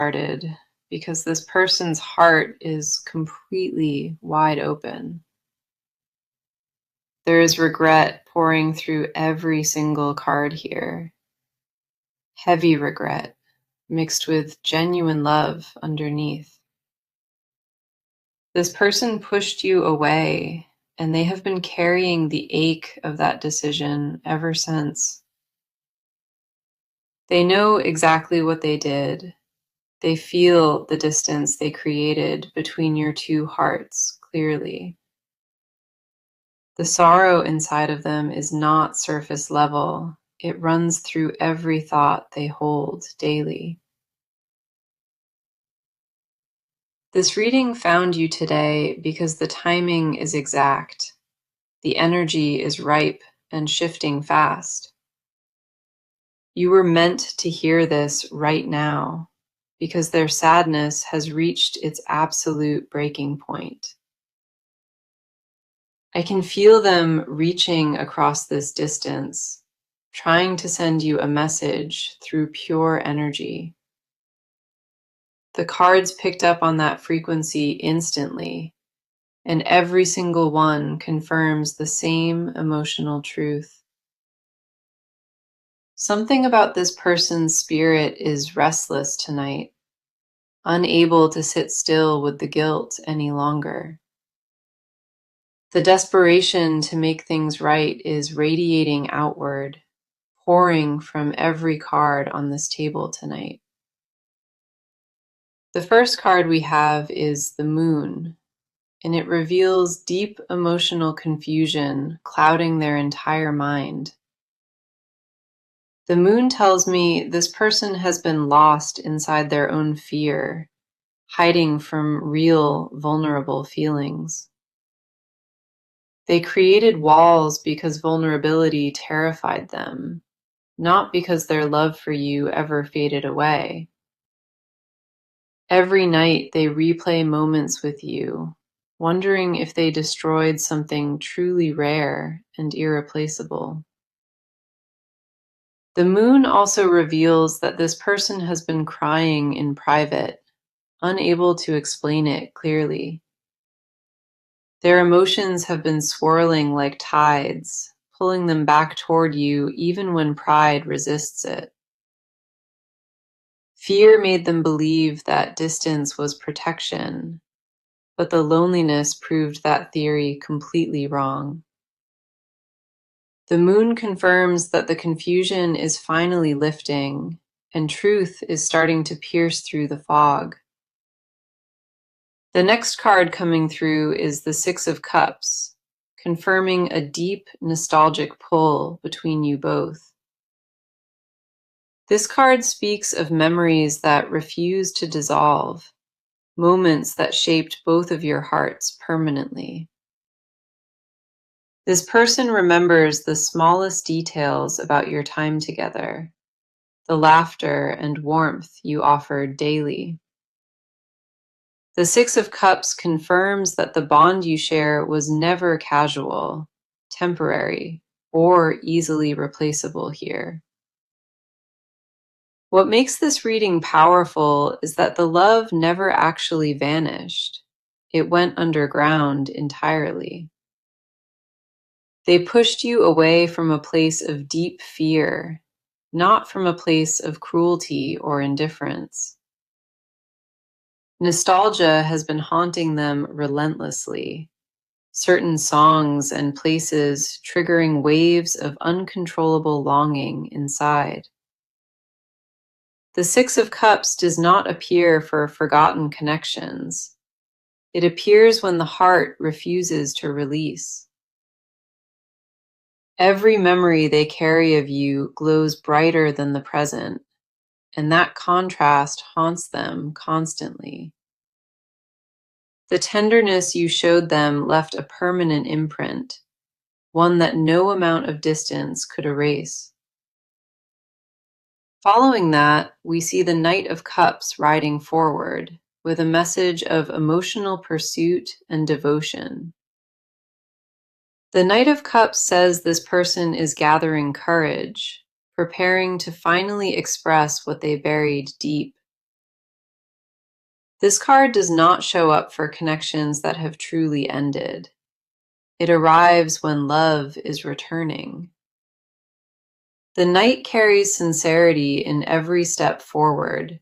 started because this person's heart is completely wide open. There is regret pouring through every single card here. Heavy regret mixed with genuine love underneath. This person pushed you away, and they have been carrying the ache of that decision ever since. They know exactly what they did. They feel the distance they created between your two hearts clearly. The sorrow inside of them is not surface level. It runs through every thought they hold daily. This reading found you today because the timing is exact. The energy is ripe and shifting fast. You were meant to hear this right now because their sadness has reached its absolute breaking point. I can feel them reaching across this distance, trying to send you a message through pure energy. The cards picked up on that frequency instantly, and every single one confirms the same emotional truth. Something about this person's spirit is restless tonight, unable to sit still with the guilt any longer. The desperation to make things right is radiating outward, pouring from every card on this table tonight. The first card we have is the Moon, and it reveals deep emotional confusion clouding their entire mind. The Moon tells me this person has been lost inside their own fear, hiding from real, vulnerable feelings. They created walls because vulnerability terrified them, not because their love for you ever faded away. Every night they replay moments with you, wondering if they destroyed something truly rare and irreplaceable. The Moon also reveals that this person has been crying in private, unable to explain it clearly. Their emotions have been swirling like tides, pulling them back toward you even when pride resists it. Fear made them believe that distance was protection, but the loneliness proved that theory completely wrong. The Moon confirms that the confusion is finally lifting, and truth is starting to pierce through the fog. The next card coming through is the Six of Cups, confirming a deep nostalgic pull between you both. This card speaks of memories that refuse to dissolve, moments that shaped both of your hearts permanently. This person remembers the smallest details about your time together, the laughter and warmth you offered daily. The Six of Cups confirms that the bond you share was never casual, temporary, or easily replaceable here. What makes this reading powerful is that the love never actually vanished. It went underground entirely. They pushed you away from a place of deep fear, not from a place of cruelty or indifference. Nostalgia has been haunting them relentlessly, certain songs and places triggering waves of uncontrollable longing inside. The Six of Cups does not appear for forgotten connections. It appears when the heart refuses to release. Every memory they carry of you glows brighter than the present, and that contrast haunts them constantly. The tenderness you showed them left a permanent imprint, one that no amount of distance could erase. Following that, we see the Knight of Cups riding forward with a message of emotional pursuit and devotion. The Knight of Cups says this person is gathering courage, preparing to finally express what they buried deep. This card does not show up for connections that have truly ended. It arrives when love is returning. The Knight carries sincerity in every step forward,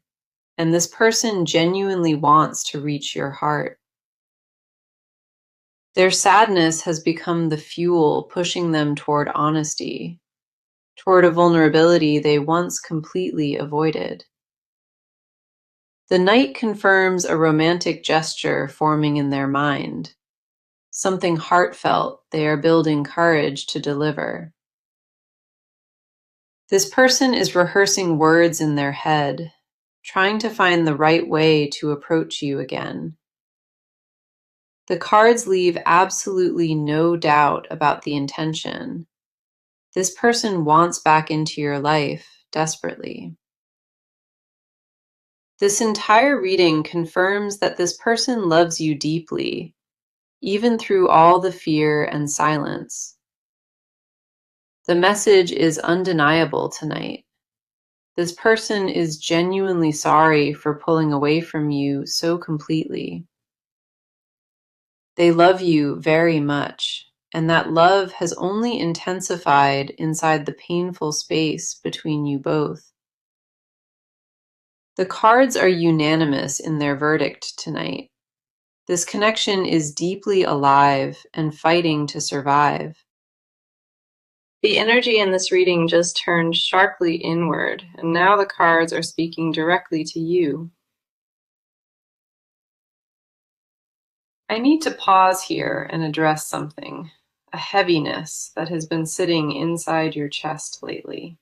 and this person genuinely wants to reach your heart. Their sadness has become the fuel pushing them toward honesty, toward a vulnerability they once completely avoided. The Knight confirms a romantic gesture forming in their mind, something heartfelt they are building courage to deliver. This person is rehearsing words in their head, trying to find the right way to approach you again. The cards leave absolutely no doubt about the intention. This person wants back into your life desperately. This entire reading confirms that this person loves you deeply, even through all the fear and silence. The message is undeniable tonight. This person is genuinely sorry for pulling away from you so completely. They love you very much, and that love has only intensified inside the painful space between you both. The cards are unanimous in their verdict tonight. This connection is deeply alive and fighting to survive. The energy in this reading just turned sharply inward, and now the cards are speaking directly to you. I need to pause here and address something, a heaviness that has been sitting inside your chest lately.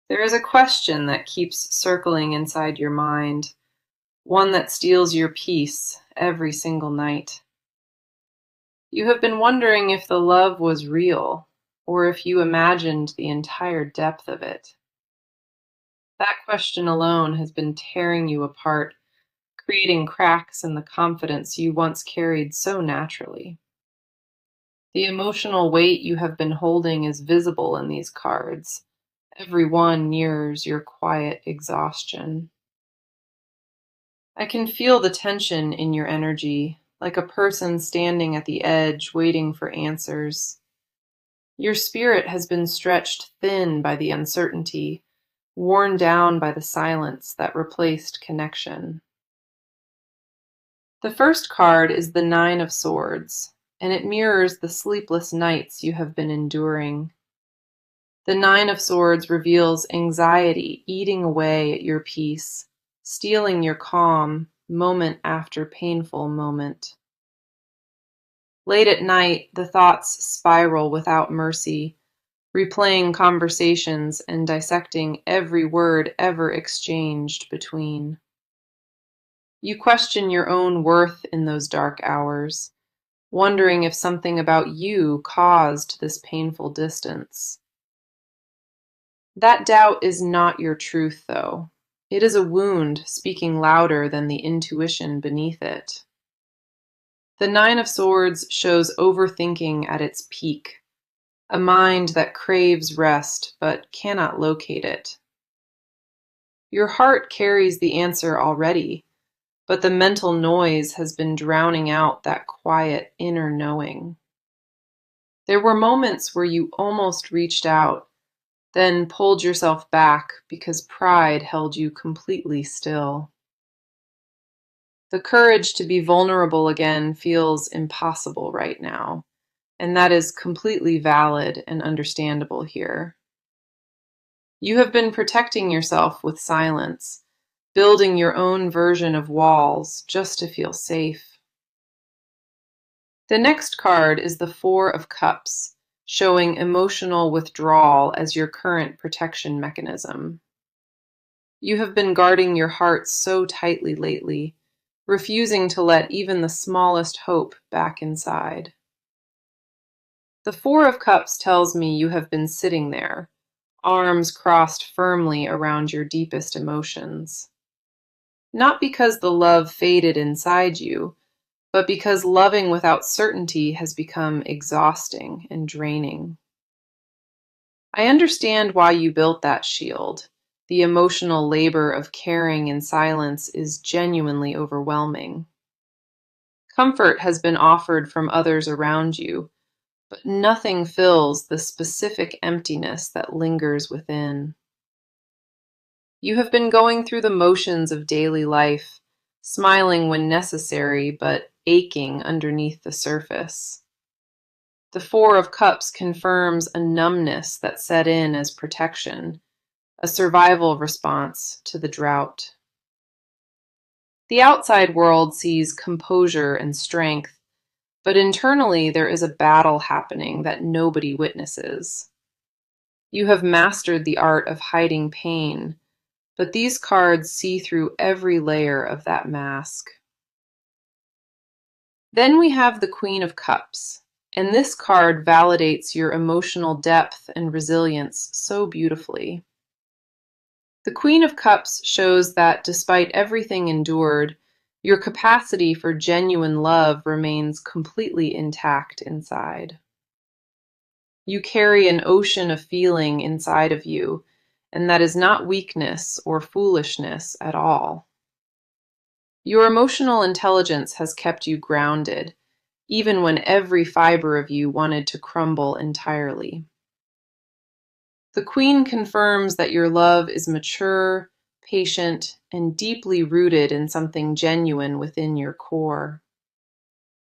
There is a question that keeps circling inside your mind, one that steals your peace every single night. You have been wondering if the love was real, or if you imagined the entire depth of it. That question alone has been tearing you apart, creating cracks in the confidence you once carried so naturally. The emotional weight you have been holding is visible in these cards. Every one nears your quiet exhaustion. I can feel the tension in your energy, like a person standing at the edge waiting for answers. Your spirit has been stretched thin by the uncertainty, worn down by the silence that replaced connection. The first card is the Nine of Swords, and it mirrors the sleepless nights you have been enduring. The Nine of Swords reveals anxiety eating away at your peace, stealing your calm moment after painful moment. Late at night, the thoughts spiral without mercy, replaying conversations and dissecting every word ever exchanged between. You question your own worth in those dark hours, wondering if something about you caused this painful distance. That doubt is not your truth, though. It is a wound speaking louder than the intuition beneath it. The Nine of Swords shows overthinking at its peak, a mind that craves rest but cannot locate it. Your heart carries the answer already, but the mental noise has been drowning out that quiet inner knowing. There were moments where you almost reached out, then pulled yourself back because pride held you completely still. The courage to be vulnerable again feels impossible right now, and that is completely valid and understandable here. You have been protecting yourself with silence, building your own version of walls just to feel safe. The next card is the Four of Cups, showing emotional withdrawal as your current protection mechanism. You have been guarding your heart so tightly lately, refusing to let even the smallest hope back inside. The Four of Cups tells me you have been sitting there, arms crossed firmly around your deepest emotions. Not because the love faded inside you, but because loving without certainty has become exhausting and draining. I understand why you built that shield. The emotional labor of caring in silence is genuinely overwhelming. Comfort has been offered from others around you, but nothing fills the specific emptiness that lingers within. You have been going through the motions of daily life, smiling when necessary, but aching underneath the surface. The Four of Cups confirms a numbness that set in as protection, a survival response to the drought. The outside world sees composure and strength, but internally there is a battle happening that nobody witnesses. You have mastered the art of hiding pain, but these cards see through every layer of that mask. Then we have the Queen of Cups, and this card validates your emotional depth and resilience so beautifully. The Queen of Cups shows that despite everything endured, your capacity for genuine love remains completely intact inside. You carry an ocean of feeling inside of you, and that is not weakness or foolishness at all. Your emotional intelligence has kept you grounded, even when every fiber of you wanted to crumble entirely. The Queen confirms that your love is mature, patient, and deeply rooted in something genuine within your core.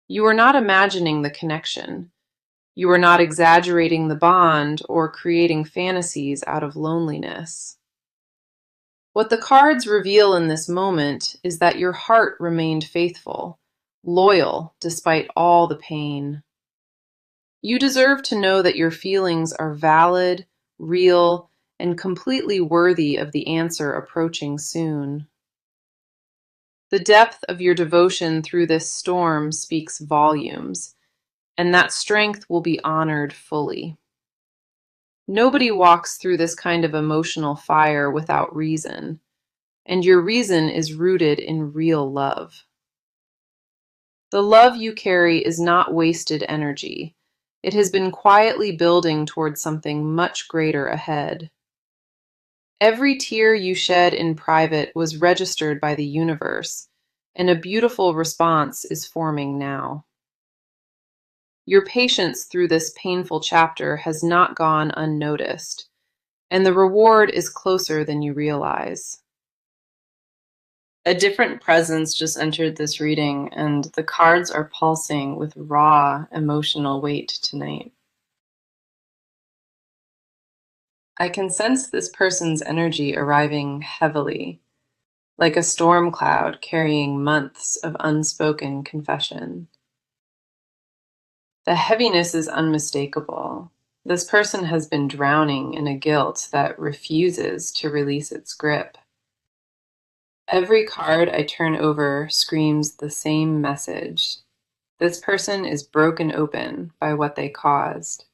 You are not imagining the connection. You are not exaggerating the bond or creating fantasies out of loneliness. What the cards reveal in this moment is that your heart remained faithful, loyal despite all the pain. You deserve to know that your feelings are valid, real, and completely worthy of the answer approaching soon. The depth of your devotion through this storm speaks volumes, and that strength will be honored fully. Nobody walks through this kind of emotional fire without reason, and your reason is rooted in real love. The love you carry is not wasted energy. It has been quietly building towards something much greater ahead. Every tear you shed in private was registered by the universe, and a beautiful response is forming now. Your patience through this painful chapter has not gone unnoticed, and the reward is closer than you realize. A different presence just entered this reading, and the cards are pulsing with raw emotional weight tonight. I can sense this person's energy arriving heavily, like a storm cloud carrying months of unspoken confession. The heaviness is unmistakable. This person has been drowning in a guilt that refuses to release its grip. Every card I turn over screams the same message. This person is broken open by what they caused.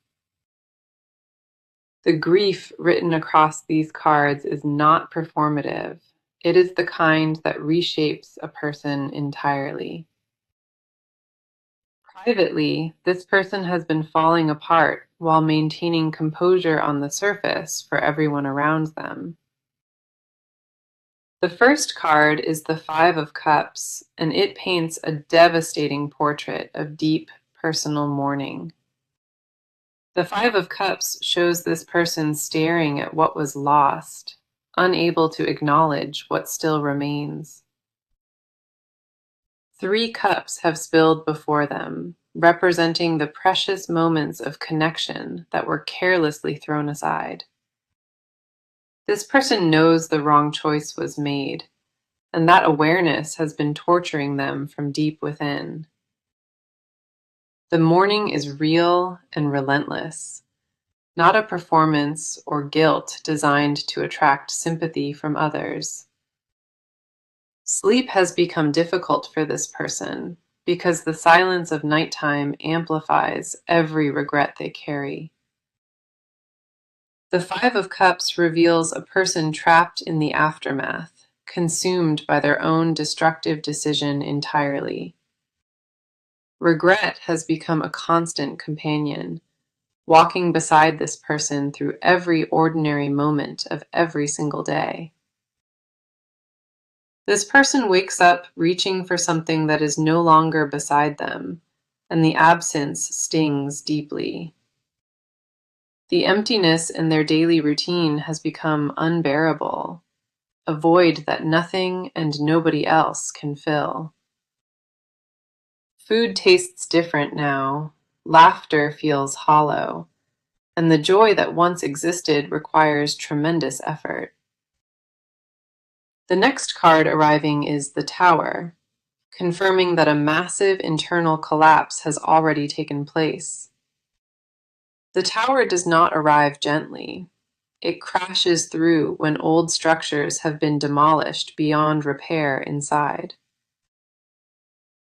The grief written across these cards is not performative. It is the kind that reshapes a person entirely. Privately, this person has been falling apart while maintaining composure on the surface for everyone around them. The first card is the Five of Cups, and it paints a devastating portrait of deep personal mourning. The Five of Cups shows this person staring at what was lost, unable to acknowledge what still remains. Three cups have spilled before them, representing the precious moments of connection that were carelessly thrown aside. This person knows the wrong choice was made, and that awareness has been torturing them from deep within. The mourning is real and relentless, not a performance or guilt designed to attract sympathy from others. Sleep has become difficult for this person because the silence of nighttime amplifies every regret they carry. The Five of Cups reveals a person trapped in the aftermath, consumed by their own destructive decision entirely. Regret has become a constant companion, walking beside this person through every ordinary moment of every single day. This person wakes up reaching for something that is no longer beside them, and the absence stings deeply. The emptiness in their daily routine has become unbearable, a void that nothing and nobody else can fill. Food tastes different now, laughter feels hollow, and the joy that once existed requires tremendous effort. The next card arriving is the Tower, confirming that a massive internal collapse has already taken place. The Tower does not arrive gently. It crashes through when old structures have been demolished beyond repair inside.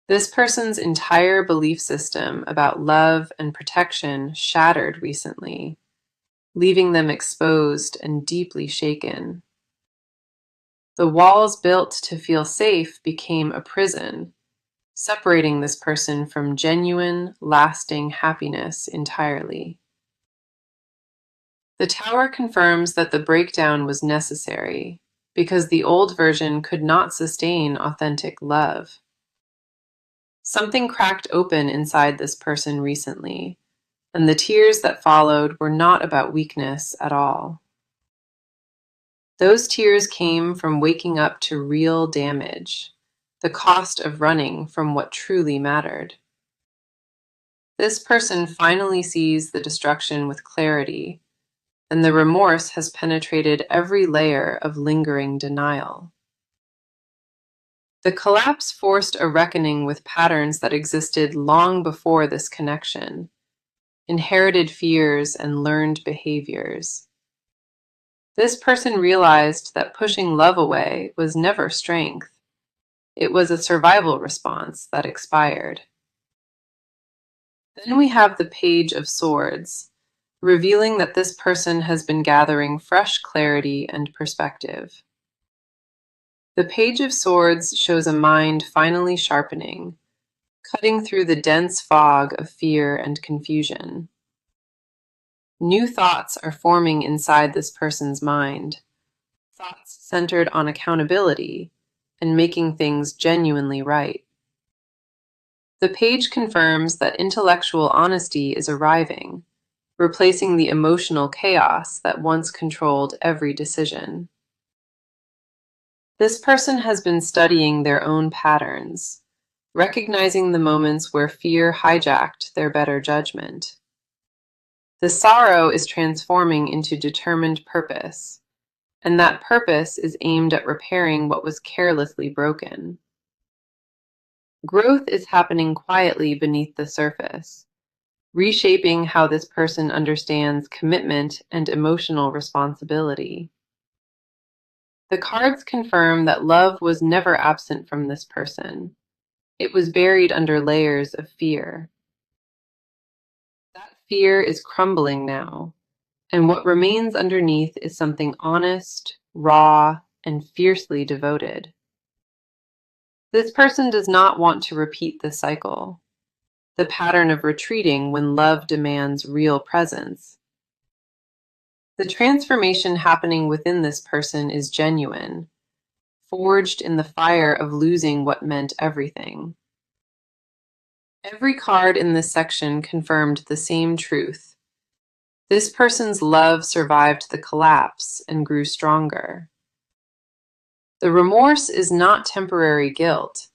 This person's entire belief system about love and protection shattered recently, leaving them exposed and deeply shaken. The walls built to feel safe became a prison, separating this person from genuine, lasting happiness entirely. The Tower confirms that the breakdown was necessary because the old version could not sustain authentic love. Something cracked open inside this person recently, and the tears that followed were not about weakness at all. Those tears came from waking up to real damage, the cost of running from what truly mattered. This person finally sees the destruction with clarity, and the remorse has penetrated every layer of lingering denial. The collapse forced a reckoning with patterns that existed long before this connection, inherited fears and learned behaviors. This person realized that pushing love away was never strength. It was a survival response that expired. Then we have the Page of Swords, revealing that this person has been gathering fresh clarity and perspective. The Page of Swords shows a mind finally sharpening, cutting through the dense fog of fear and confusion. New thoughts are forming inside this person's mind, thoughts centered on accountability and making things genuinely right. The page confirms that intellectual honesty is arriving, replacing the emotional chaos that once controlled every decision. This person has been studying their own patterns, recognizing the moments where fear hijacked their better judgment. The sorrow is transforming into determined purpose, and that purpose is aimed at repairing what was carelessly broken. Growth is happening quietly beneath the surface, reshaping how this person understands commitment and emotional responsibility. The cards confirm that love was never absent from this person. It was buried under layers of fear. That fear is crumbling now, and what remains underneath is something honest, raw, and fiercely devoted. This person does not want to repeat the cycle, the pattern of retreating when love demands real presence. The transformation happening within this person is genuine, forged in the fire of losing what meant everything. Every card in this section confirmed the same truth. This person's love survived the collapse and grew stronger. The remorse is not temporary guilt.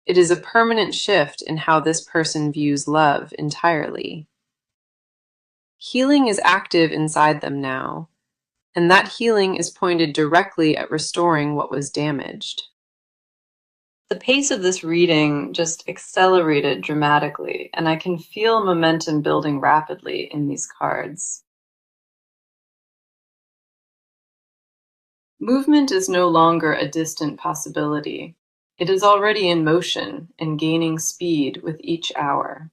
It is a permanent shift in how this person views love entirely. Healing is active inside them now, and that healing is pointed directly at restoring what was damaged. The pace of this reading just accelerated dramatically, and I can feel momentum building rapidly in these cards. Movement is no longer a distant possibility. It is already in motion and gaining speed with each hour.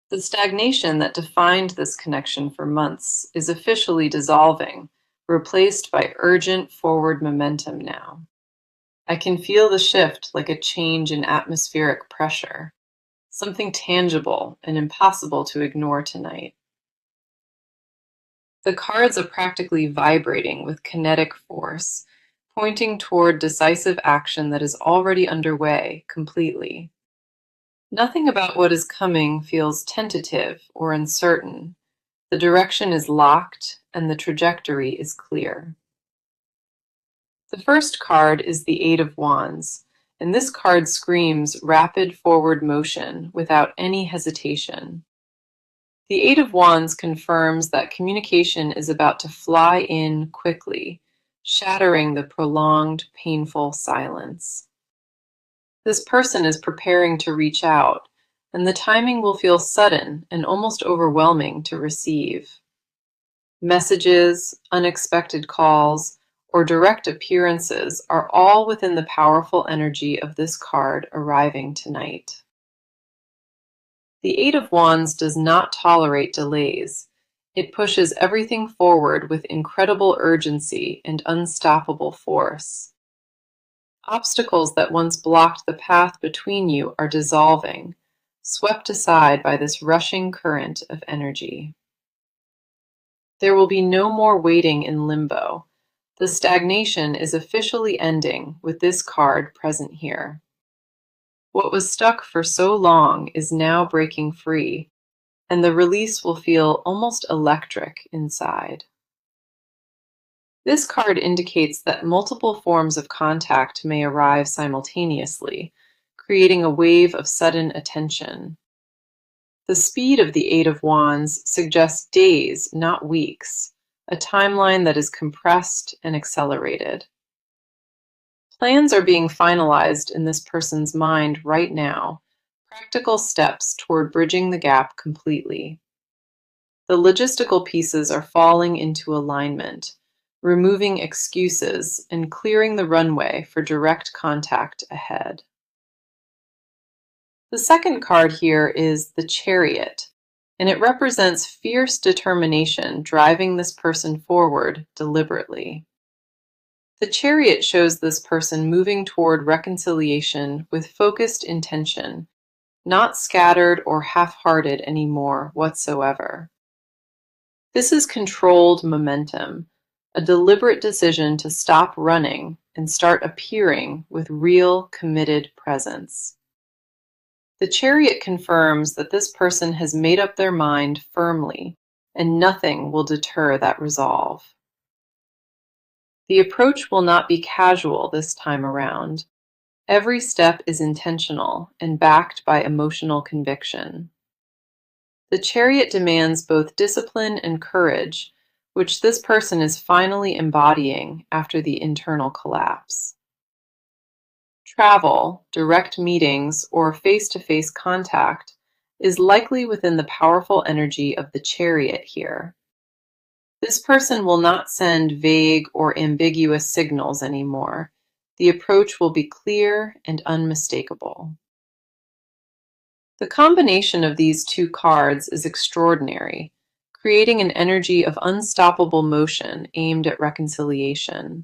The stagnation that defined this connection for months is officially dissolving, replaced by urgent forward momentum now. I can feel the shift like a change in atmospheric pressure, something tangible and impossible to ignore tonight. The cards are practically vibrating with kinetic force, pointing toward decisive action that is already underway completely. Nothing about what is coming feels tentative or uncertain. The direction is locked and the trajectory is clear. The first card is the Eight of Wands, and this card screams rapid forward motion without any hesitation. The Eight of Wands confirms that communication is about to fly in quickly, shattering the prolonged, painful silence. This person is preparing to reach out, and the timing will feel sudden and almost overwhelming to receive. Messages, unexpected calls, or direct appearances are all within the powerful energy of this card arriving tonight. The Eight of Wands does not tolerate delays. It pushes everything forward with incredible urgency and unstoppable force. Obstacles that once blocked the path between you are dissolving, swept aside by this rushing current of energy. There will be no more waiting in limbo. The stagnation is officially ending with this card present here. What was stuck for so long is now breaking free, and the release will feel almost electric inside. This card indicates that multiple forms of contact may arrive simultaneously, creating a wave of sudden attention. The speed of the Eight of Wands suggests days, not weeks, a timeline that is compressed and accelerated. Plans are being finalized in this person's mind right now, practical steps toward bridging the gap completely. The logistical pieces are falling into alignment, removing excuses and clearing the runway for direct contact ahead. The second card here is the Chariot, and it represents fierce determination driving this person forward deliberately. The Chariot shows this person moving toward reconciliation with focused intention, not scattered or half-hearted anymore whatsoever. This is controlled momentum, a deliberate decision to stop running and start appearing with real, committed presence. The Chariot confirms that this person has made up their mind firmly, and nothing will deter that resolve. The approach will not be casual this time around. Every step is intentional and backed by emotional conviction. The Chariot demands both discipline and courage, which this person is finally embodying after the internal collapse. Travel, direct meetings, or face-to-face contact is likely within the powerful energy of the Chariot here. This person will not send vague or ambiguous signals anymore. The approach will be clear and unmistakable. The combination of these two cards is extraordinary, creating an energy of unstoppable motion aimed at reconciliation.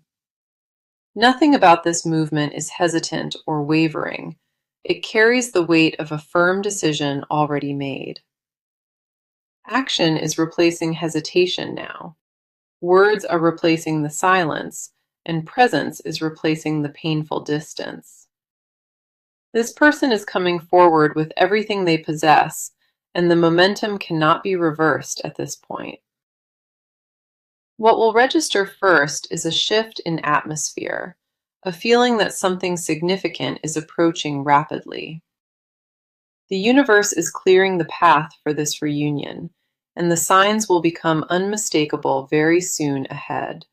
Nothing about this movement is hesitant or wavering. It carries the weight of a firm decision already made. Action is replacing hesitation now. Words are replacing the silence, and presence is replacing the painful distance. This person is coming forward with everything they possess, and the momentum cannot be reversed at this point. What will register first is a shift in atmosphere, a feeling that something significant is approaching rapidly. The universe is clearing the path for this reunion, and the signs will become unmistakable very soon ahead.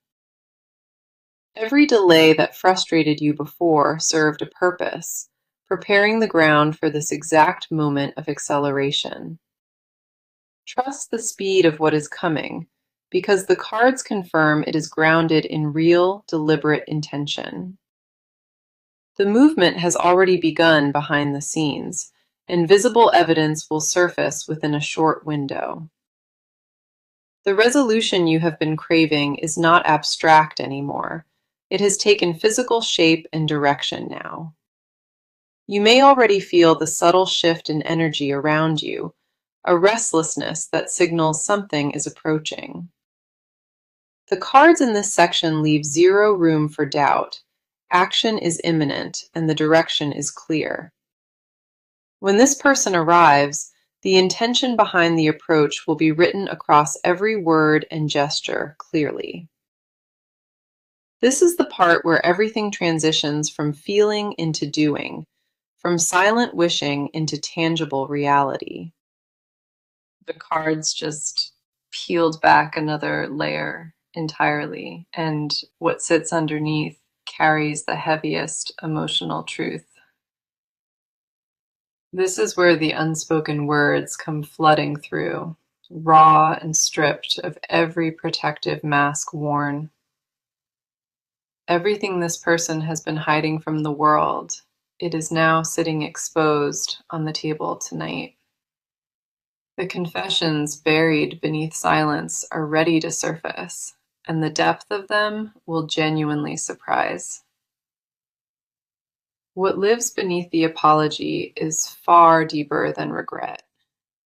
Every delay that frustrated you before served a purpose, preparing the ground for this exact moment of acceleration. Trust the speed of what is coming, because the cards confirm it is grounded in real, deliberate intention. The movement has already begun behind the scenes, and visible evidence will surface within a short window. The resolution you have been craving is not abstract anymore. It has taken physical shape and direction now. You may already feel the subtle shift in energy around you, a restlessness that signals something is approaching. The cards in this section leave zero room for doubt. Action is imminent, and the direction is clear. When this person arrives, the intention behind the approach will be written across every word and gesture clearly. This is the part where everything transitions from feeling into doing, from silent wishing into tangible reality. The cards just peeled back another layer entirely, and what sits underneath carries the heaviest emotional truth. This is where the unspoken words come flooding through, raw and stripped of every protective mask worn. Everything this person has been hiding from the world, it is now sitting exposed on the table tonight. The confessions buried beneath silence are ready to surface, and the depth of them will genuinely surprise. What lives beneath the apology is far deeper than regret.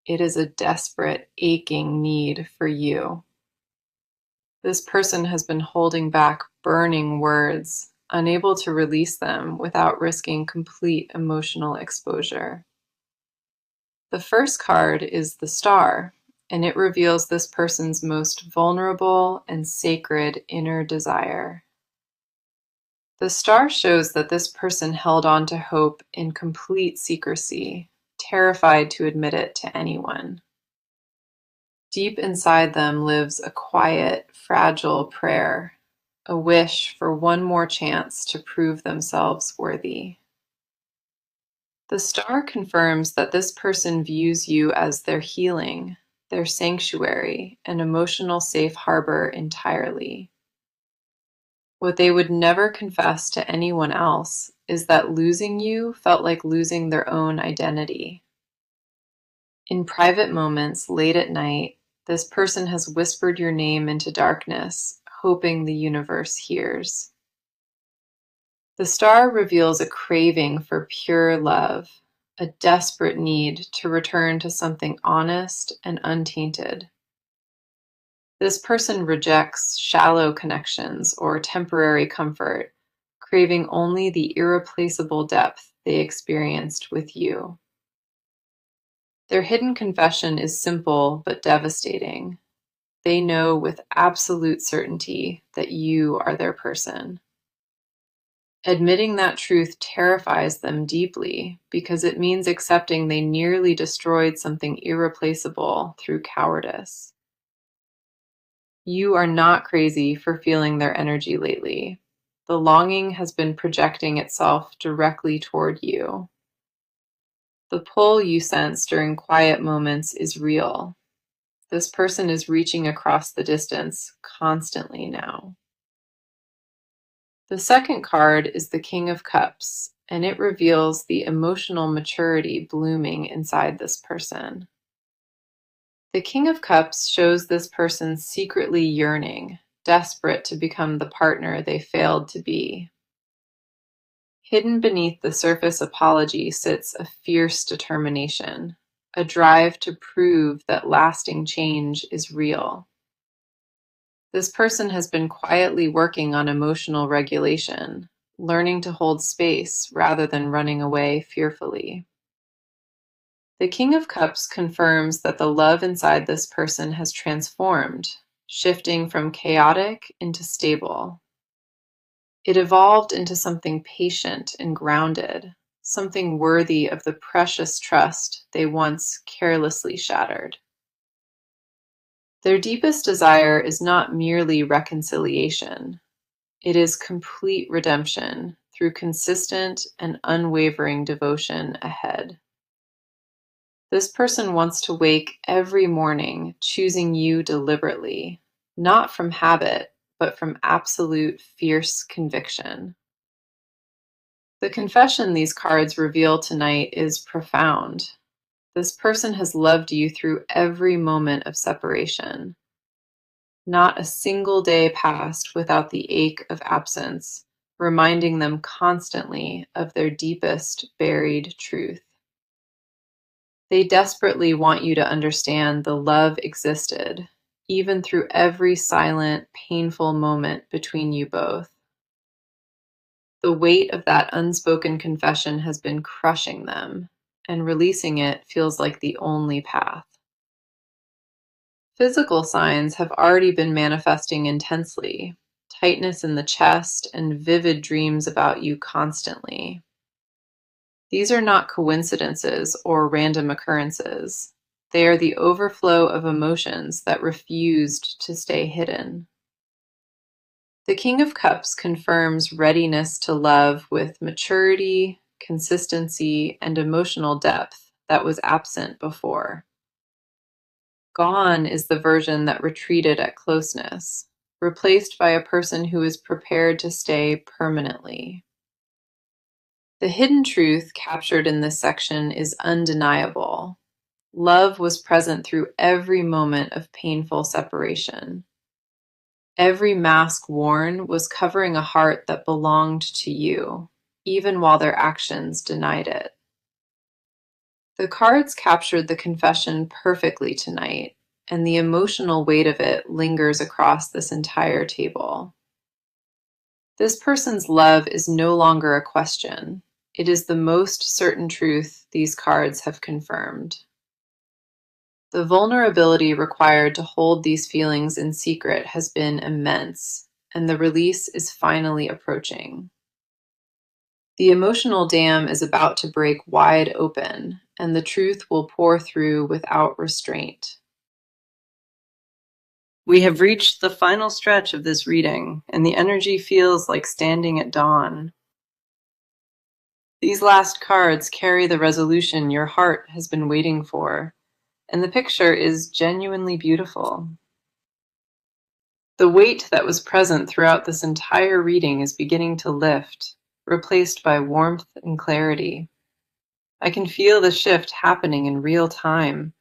It is a desperate, aching need for you. This person has been holding back burning words, unable to release them without risking complete emotional exposure. The first card is the Star, and it reveals this person's most vulnerable and sacred inner desire. The Star shows that this person held on to hope in complete secrecy, terrified to admit it to anyone. Deep inside them lives a quiet, fragile prayer, a wish for one more chance to prove themselves worthy. The Star confirms that this person views you as their healing, their sanctuary, and emotional safe harbor entirely. What they would never confess to anyone else is that losing you felt like losing their own identity. In private moments late at night, this person has whispered your name into darkness, hoping the universe hears. The Star reveals a craving for pure love, a desperate need to return to something honest and untainted. This person rejects shallow connections or temporary comfort, craving only the irreplaceable depth they experienced with you. Their hidden confession is simple but devastating. They know with absolute certainty that you are their person. Admitting that truth terrifies them deeply because it means accepting they nearly destroyed something irreplaceable through cowardice. You are not crazy for feeling their energy lately. The longing has been projecting itself directly toward you. The pull you sense during quiet moments is real. This person is reaching across the distance constantly now. The second card is the King of Cups, and it reveals the emotional maturity blooming inside this person. The King of Cups shows this person secretly yearning, desperate to become the partner they failed to be. Hidden beneath the surface apology sits a fierce determination, a drive to prove that lasting change is real. This person has been quietly working on emotional regulation, learning to hold space rather than running away fearfully. The King of Cups confirms that the love inside this person has transformed, shifting from chaotic into stable. It evolved into something patient and grounded, something worthy of the precious trust they once carelessly shattered. Their deepest desire is not merely reconciliation. It is complete redemption through consistent and unwavering devotion ahead. This person wants to wake every morning choosing you deliberately, not from habit, but from absolute fierce conviction. The confession these cards reveal tonight is profound. This person has loved you through every moment of separation. Not a single day passed without the ache of absence, reminding them constantly of their deepest buried truth. They desperately want you to understand the love existed. even through every silent, painful moment between you both. The weight of that unspoken confession has been crushing them, and releasing it feels like the only path. Physical signs have already been manifesting intensely: tightness in the chest and vivid dreams about you constantly. These are not coincidences or random occurrences. They are the overflow of emotions that refused to stay hidden. The King of Cups confirms readiness to love with maturity, consistency, and emotional depth that was absent before. Gone is the version that retreated at closeness, replaced by a person who is prepared to stay permanently. The hidden truth captured in this section is undeniable. Love was present through every moment of painful separation. Every mask worn was covering a heart that belonged to you, even while their actions denied it. The cards captured the confession perfectly tonight, and the emotional weight of it lingers across this entire table. This person's love is no longer a question. It is the most certain truth these cards have confirmed. The vulnerability required to hold these feelings in secret has been immense, and the release is finally approaching. The emotional dam is about to break wide open, and the truth will pour through without restraint. We have reached the final stretch of this reading, and the energy feels like standing at dawn. These last cards carry the resolution your heart has been waiting for, and the picture is genuinely beautiful. The weight that was present throughout this entire reading is beginning to lift, replaced by warmth and clarity. I can feel the shift happening in real time,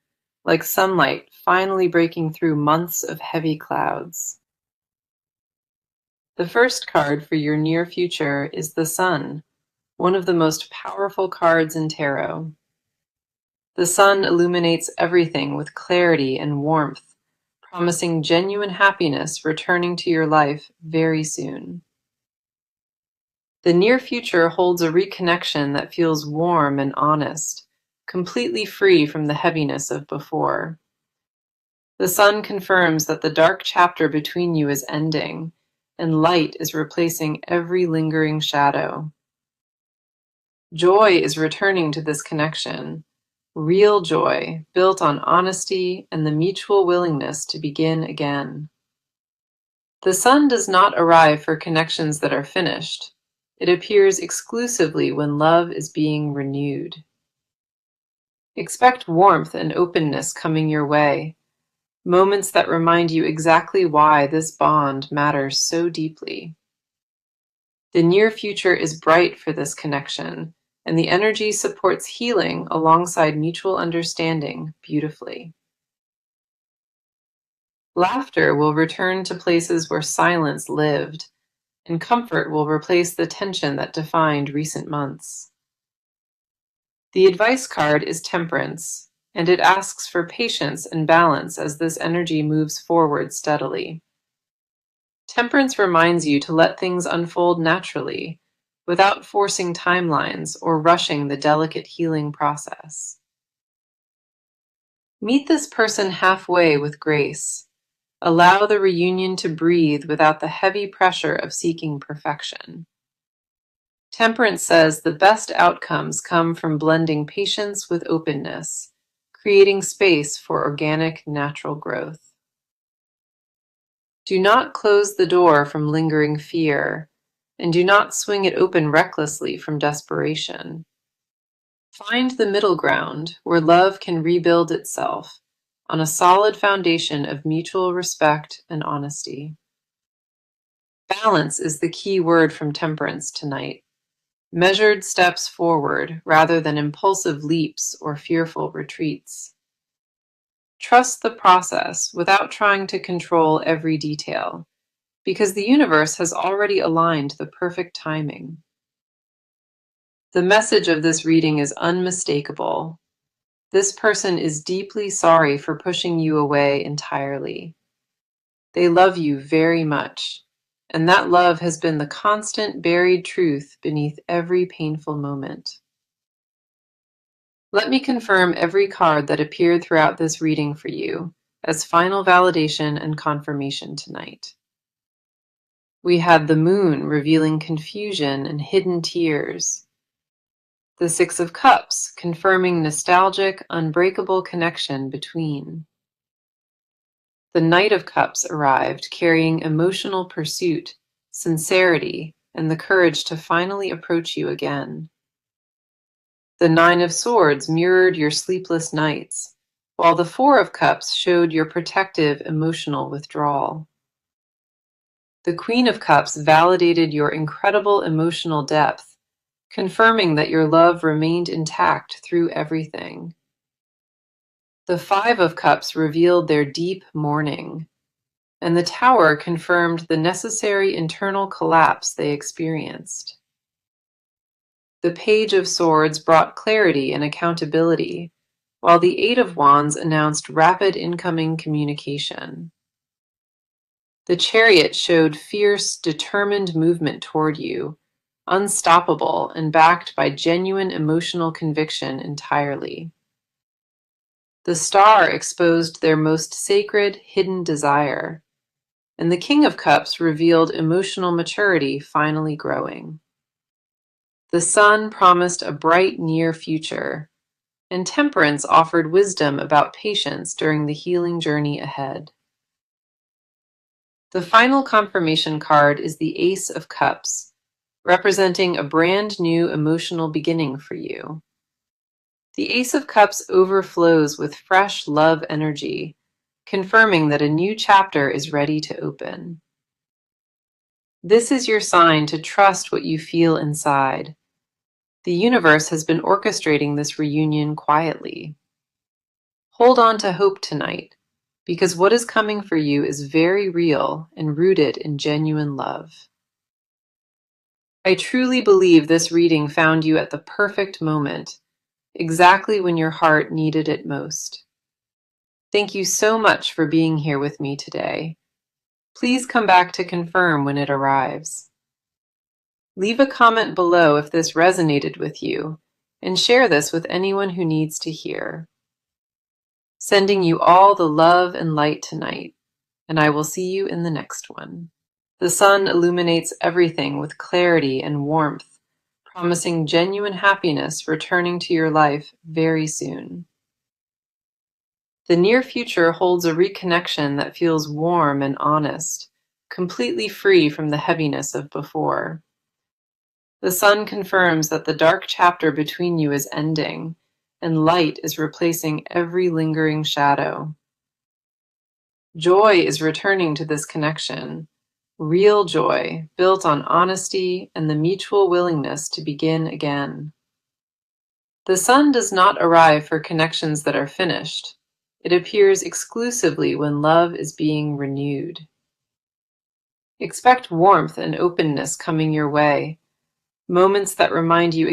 like sunlight finally breaking through months of heavy clouds. The first card for your near future is the Sun, one of the most powerful cards in tarot. The sun illuminates everything with clarity and warmth, promising genuine happiness returning to your life very soon. The near future holds a reconnection that feels warm and honest, completely free from the heaviness of before. The sun confirms that the dark chapter between you is ending, and light is replacing every lingering shadow. Joy is returning to this connection, real joy built on honesty and the mutual willingness to begin again. The sun does not arrive for connections that are finished. It appears exclusively when love is being renewed. Expect warmth and openness coming your way, moments that remind you exactly why this bond matters so deeply. The near future is bright for this connection, and the energy supports healing alongside mutual understanding beautifully. Laughter will return to places where silence lived, and comfort will replace the tension that defined recent months. The advice card is Temperance, and it asks for patience and balance as this energy moves forward steadily. Temperance reminds you to let things unfold naturally, without forcing timelines or rushing the delicate healing process. Meet this person halfway with grace. Allow the reunion to breathe without the heavy pressure of seeking perfection. Temperance says the best outcomes come from blending patience with openness, creating space for organic, natural growth. Do not close the door from lingering fear, and do not swing it open recklessly from desperation. Find the middle ground where love can rebuild itself on a solid foundation of mutual respect and honesty. Balance is the key word from Temperance tonight. Measured steps forward rather than impulsive leaps or fearful retreats. Trust the process without trying to control every detail, because the universe has already aligned the perfect timing. The message of this reading is unmistakable. This person is deeply sorry for pushing you away entirely. They love you very much, and that love has been the constant buried truth beneath every painful moment. Let me confirm every card that appeared throughout this reading for you as final validation and confirmation tonight. We had the Moon revealing confusion and hidden tears. The Six of Cups confirming nostalgic, unbreakable connection between. The Knight of Cups arrived carrying emotional pursuit, sincerity, and the courage to finally approach you again. The Nine of Swords mirrored your sleepless nights, while the Four of Cups showed your protective, emotional withdrawal. The Queen of Cups validated your incredible emotional depth, confirming that your love remained intact through everything. The Five of Cups revealed their deep mourning, and the Tower confirmed the necessary internal collapse they experienced. The Page of Swords brought clarity and accountability, while the Eight of Wands announced rapid incoming communication. The Chariot showed fierce, determined movement toward you, unstoppable and backed by genuine emotional conviction entirely. The Star exposed their most sacred, hidden desire, and the King of Cups revealed emotional maturity finally growing. The Sun promised a bright near future, and Temperance offered wisdom about patience during the healing journey ahead. The final confirmation card is the Ace of Cups, representing a brand new emotional beginning for you. The Ace of Cups overflows with fresh love energy, confirming that a new chapter is ready to open. This is your sign to trust what you feel inside. The universe has been orchestrating this reunion quietly. Hold on to hope tonight, because what is coming for you is very real and rooted in genuine love. I truly believe this reading found you at the perfect moment, exactly when your heart needed it most. Thank you so much for being here with me today. Please come back to confirm when it arrives. Leave a comment below if this resonated with you, and share this with anyone who needs to hear. Sending you all the love and light tonight, and I will see you in the next one. The sun illuminates everything with clarity and warmth, promising genuine happiness returning to your life very soon. The near future holds a reconnection that feels warm and honest, completely free from the heaviness of before. The sun confirms that the dark chapter between you is ending, and light is replacing every lingering shadow. Joy is returning to this connection, real joy built on honesty and the mutual willingness to begin again. The sun does not arrive for connections that are finished. It appears exclusively when love is being renewed. Expect warmth and openness coming your way, moments that remind you